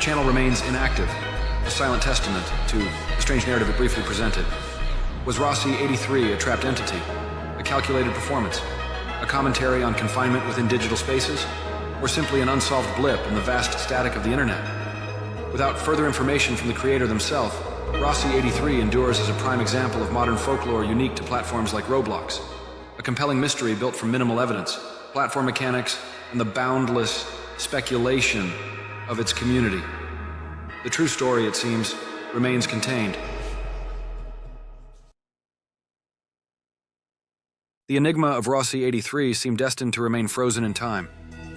channel remains inactive, a silent testament to the strange narrative it briefly presented. Was Rossy83 a trapped entity, a calculated performance, a commentary on confinement within digital spaces, or simply an unsolved blip in the vast static of the internet? Without further information from the creator themselves, Rossy83 endures as a prime example of modern folklore unique to platforms like Roblox, a compelling mystery built from minimal evidence, platform mechanics, and the boundless speculation of its community. The true story, it seems, remains contained. The enigma of Rossy83 seemed destined to remain frozen in time,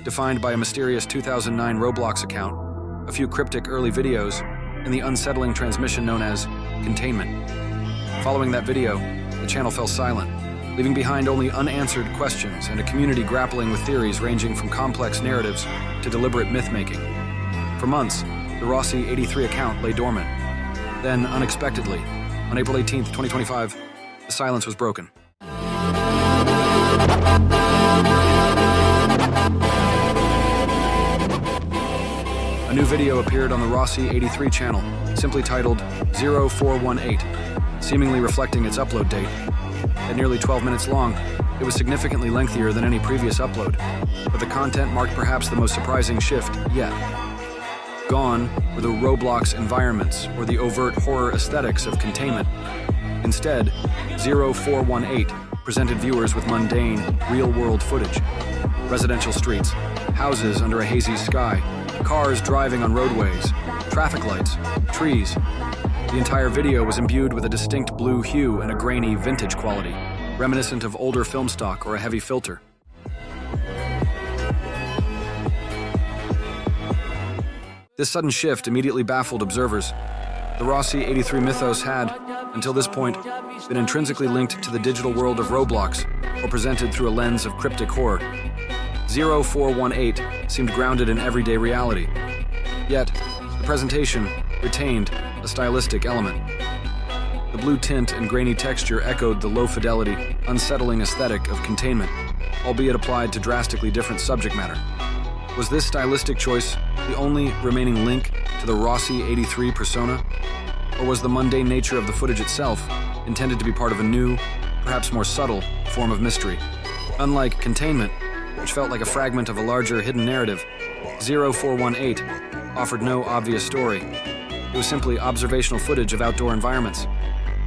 defined by a mysterious 2009 Roblox account, a few cryptic early videos, and the unsettling transmission known as Containment. Following that video, the channel fell silent, leaving behind only unanswered questions and a community grappling with theories ranging from complex narratives to deliberate myth-making. For months, the Rossy83 account lay dormant. Then, unexpectedly, on April 18, 2025, the silence was broken. A new video appeared on the Rossy83 channel, simply titled 0418, seemingly reflecting its upload date. At nearly 12 minutes long, it was significantly lengthier than any previous upload, but the content marked perhaps the most surprising shift yet. Gone were the Roblox environments or the overt horror aesthetics of Containment. Instead, 0418 presented viewers with mundane, real-world footage. Residential streets, houses under a hazy sky, cars driving on roadways, traffic lights, trees. The entire video was imbued with a distinct blue hue and a grainy, vintage quality, reminiscent of older film stock or a heavy filter. This sudden shift immediately baffled observers. The Rossy83 mythos had, until this point, been intrinsically linked to the digital world of Roblox, or presented through a lens of cryptic horror. 0418 seemed grounded in everyday reality. Yet, the presentation retained a stylistic element. The blue tint and grainy texture echoed the low-fidelity, unsettling aesthetic of Containment, albeit applied to drastically different subject matter. Was this stylistic choice the only remaining link to the Rossy83 persona? Or was the mundane nature of the footage itself intended to be part of a new, perhaps more subtle, form of mystery? Unlike Containment, which felt like a fragment of a larger hidden narrative, 0418 offered no obvious story. It was simply observational footage of outdoor environments.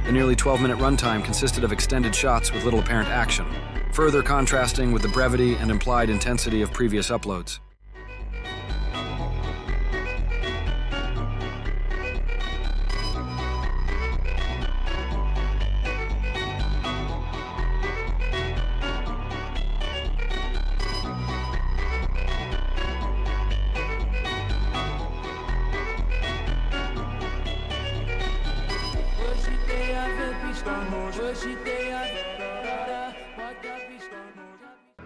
The nearly 12-minute runtime consisted of extended shots with little apparent action, further contrasting with the brevity and implied intensity of previous uploads.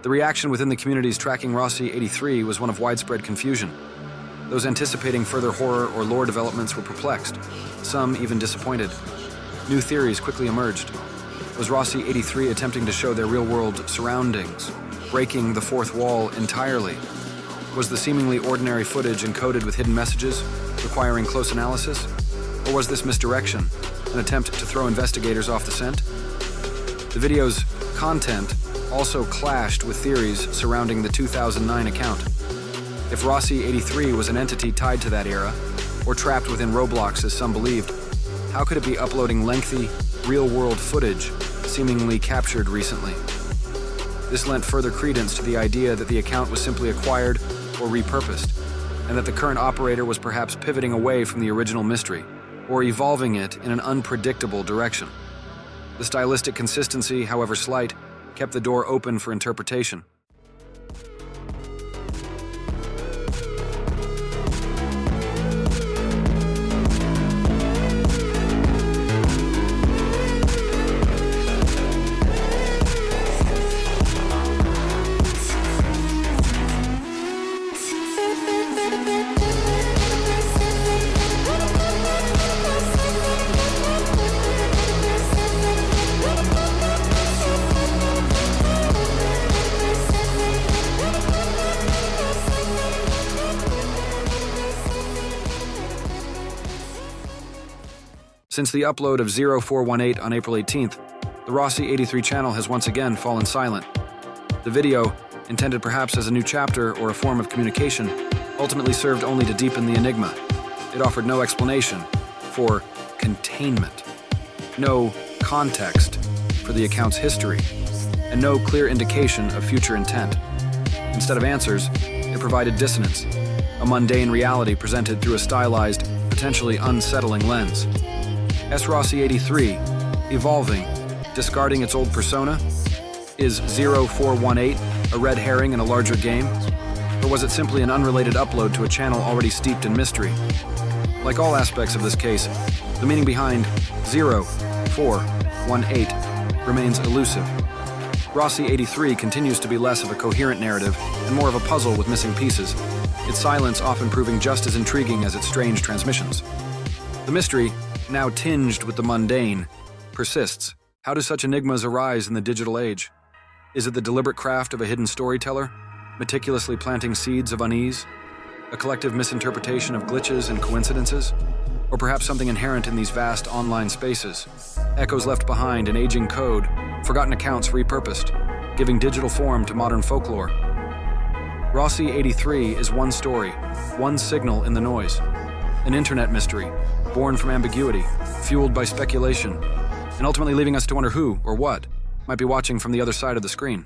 The reaction within the communities tracking Rossy83 was one of widespread confusion. Those anticipating further horror or lore developments were perplexed, some even disappointed. New theories quickly emerged. Was Rossy83 attempting to show their real-world surroundings, breaking the fourth wall entirely? Was the seemingly ordinary footage encoded with hidden messages, requiring close analysis? Or was this misdirection, an attempt to throw investigators off the scent? The video's content also clashed with theories surrounding the 2009 account. If Rossy83 was an entity tied to that era, or trapped within Roblox as some believed, how could it be uploading lengthy, real-world footage seemingly captured recently? This lent further credence to the idea that the account was simply acquired or repurposed, and that the current operator was perhaps pivoting away from the original mystery, or evolving it in an unpredictable direction. The stylistic consistency, however slight, kept the door open for interpretation. Since the upload of 0418 on April 18th, the Rossy83 channel has once again fallen silent. The video, intended perhaps as a new chapter or a form of communication, ultimately served only to deepen the enigma. It offered no explanation for containment, no context for the account's history, and no clear indication of future intent. Instead of answers, it provided dissonance, a mundane reality presented through a stylized, potentially unsettling lens. Rossy83, evolving, discarding its old persona? Is 0418 a red herring in a larger game? Or was it simply an unrelated upload to a channel already steeped in mystery? Like all aspects of this case, the meaning behind 0418 remains elusive. Rossy83 continues to be less of a coherent narrative and more of a puzzle with missing pieces, its silence often proving just as intriguing as its strange transmissions. The mystery, now tinged with the mundane, persists. How do such enigmas arise in the digital age? Is it the deliberate craft of a hidden storyteller, meticulously planting seeds of unease? A collective misinterpretation of glitches and coincidences? Or perhaps something inherent in these vast online spaces? Echoes left behind in aging code, forgotten accounts repurposed, giving digital form to modern folklore. Rossy83 is one story, one signal in the noise. An internet mystery, born from ambiguity, fueled by speculation, and ultimately leaving us to wonder who or what might be watching from the other side of the screen.